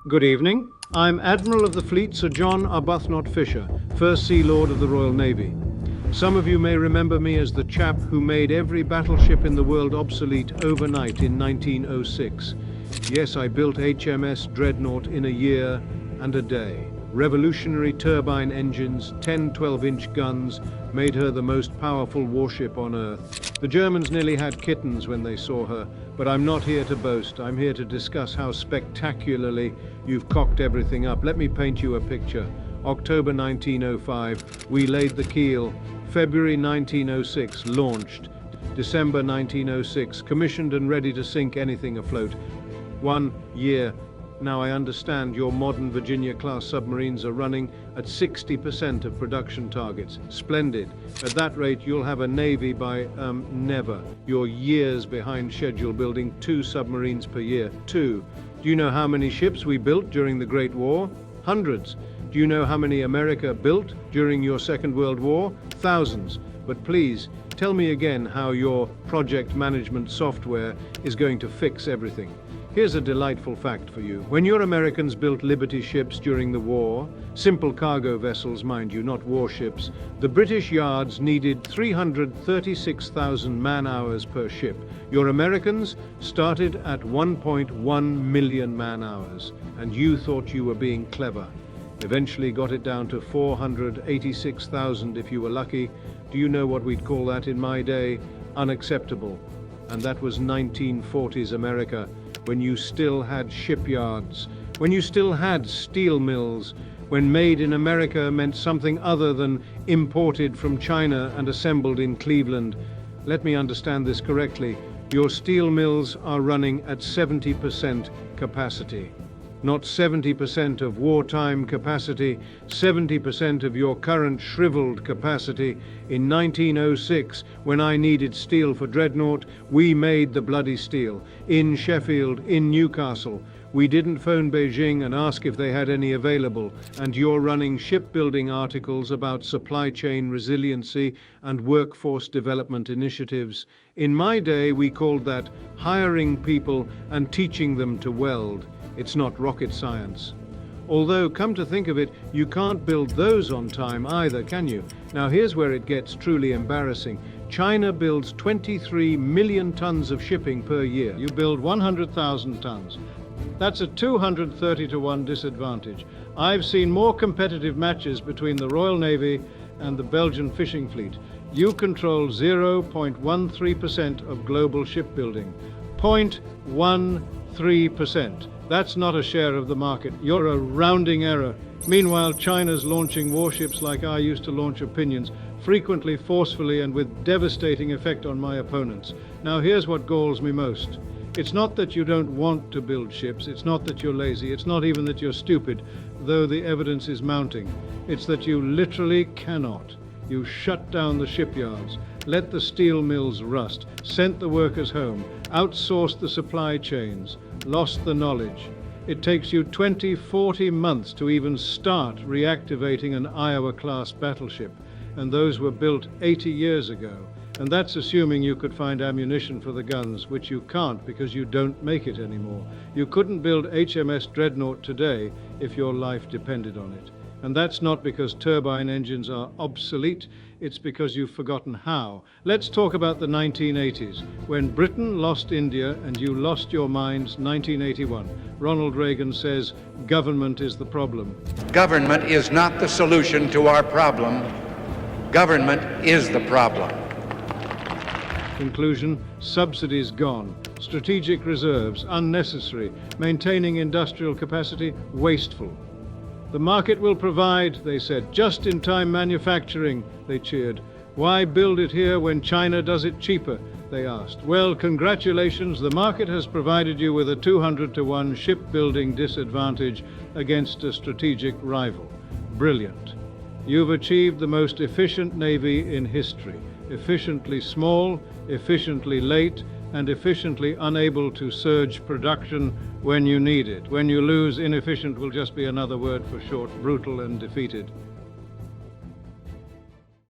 Good evening. I'm Admiral of the Fleet Sir John Arbuthnot Fisher, First Sea Lord of the Royal Navy. Some of you may remember me as the chap who made every battleship in the world obsolete overnight in 1906. Yes, I built HMS Dreadnought in a year and a day. Revolutionary turbine engines, 10 12-inch guns, made her the most powerful warship on Earth. The Germans nearly had kittens when they saw her, but I'm not here to boast. I'm here to discuss how spectacularly you've cocked everything up. Let me paint you a picture. October 1905, we laid the keel. February 1906, launched. December 1906, commissioned and ready to sink anything afloat. 1 year. Now I understand your modern Virginia-class submarines are running at 60% of production targets. Splendid. At that rate, you'll have a Navy by, never. You're years behind schedule, building 2 submarines per year. 2. Do you know how many ships we built during the Great War? Hundreds. Do you know how many America built during your Second World War? Thousands. But please, tell me again how your project management software is going to fix everything. Here's a delightful fact for you. When your Americans built Liberty ships during the war, simple cargo vessels, mind you, not warships, the British yards needed 336,000 man-hours per ship. Your Americans started at 1.1 million man-hours, and you thought you were being clever. Eventually got it down to 486,000 if you were lucky. Do you know what we'd call that in my day? Unacceptable. And that was 1940s America, when you still had shipyards, when you still had steel mills, when made in America meant something other than imported from China and assembled in Cleveland. Let me understand this correctly. Your steel mills are running at 70% capacity. Not 70% of wartime capacity, 70% of your current shriveled capacity. In 1906, when I needed steel for Dreadnought, we made the bloody steel. In Sheffield, in Newcastle. We didn't phone Beijing and ask if they had any available, and you're running shipbuilding articles about supply chain resiliency and workforce development initiatives. In my day, we called that hiring people and teaching them to weld. It's not rocket science. Although, come to think of it, you can't build those on time either, can you? Now here's where it gets truly embarrassing. China builds 23 million tons of shipping per year. You build 100,000 tons. That's a 230 to 1 disadvantage. I've seen more competitive matches between the Royal Navy and the Belgian fishing fleet. You control 0.13% of global shipbuilding. 0.13%. That's not a share of the market. You're a rounding error. Meanwhile, China's launching warships like I used to launch opinions, frequently forcefully and with devastating effect on my opponents. Now here's what galls me most. It's not that you don't want to build ships, it's not that you're lazy, it's not even that you're stupid, though the evidence is mounting. It's that you literally cannot. You shut down the shipyards, let the steel mills rust, sent the workers home, outsourced the supply chains, lost the knowledge. It takes you 20, 40 months to even start reactivating an Iowa-class battleship, and those were built 80 years ago. And that's assuming you could find ammunition for the guns, which you can't because you don't make it anymore. You couldn't build HMS Dreadnought today if your life depended on it. And that's not because turbine engines are obsolete, it's because you've forgotten how. Let's talk about the 1980s, when Britain lost India and you lost your minds. 1981. Ronald Reagan says, government is the problem. Government is not the solution to our problem. Government is the problem. Conclusion, subsidies gone. Strategic reserves, unnecessary. Maintaining industrial capacity, wasteful. The market will provide, they said. Just-in-time manufacturing, they cheered. Why build it here when China does it cheaper, they asked. Well, congratulations, the market has provided you with a 200 to 1 shipbuilding disadvantage against a strategic rival. Brilliant. You've achieved the most efficient Navy in history. Efficiently small, efficiently late, and efficiently unable to surge production when you need it. When you lose, inefficient will just be another word for short, brutal, and defeated.